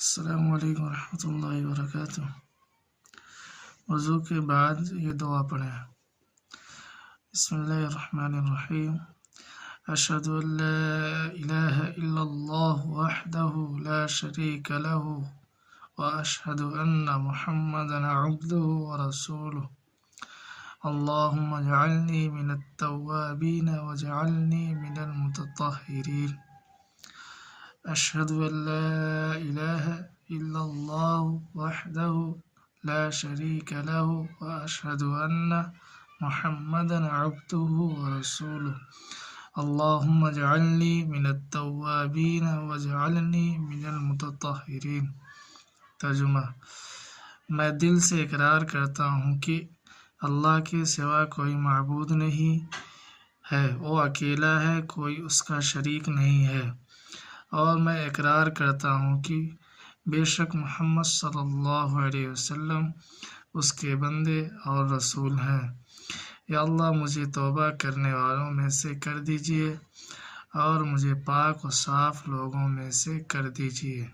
السلام علیکم ورحمۃ اللہ وبرکاتہ۔ وضو کے بعد یہ دعا پڑھیں۔ بسم اللہ الرحمن الرحیم۔ اشہد ان لا الہ الا اللہ وحدہ لا شریک لہ واشہد ان محمدا عبدہ ورسولہ۔ اللہم اجعلنی من التوابین واجعلنی من المتطہرین۔ اشہد ان لا الہ الا اللہ وحدہ لا شریک لہ واشہد ان محمدا عبدہ ورسولہ۔ اللہم اجعلنی من التوابین واجعلنی من المتطہرین۔ ترجمہ: میں دل سے اقرار کرتا ہوں کہ اللہ کے سوا کوئی معبود نہیں ہے، وہ اکیلا ہے، کوئی اس کا شریک نہیں ہے، اور میں اقرار کرتا ہوں کہ بے شک محمد صلی اللہ علیہ وسلم اس کے بندے اور رسول ہیں۔ یا اللہ مجھے توبہ کرنے والوں میں سے کر دیجئے اور مجھے پاک و صاف لوگوں میں سے کر دیجئے۔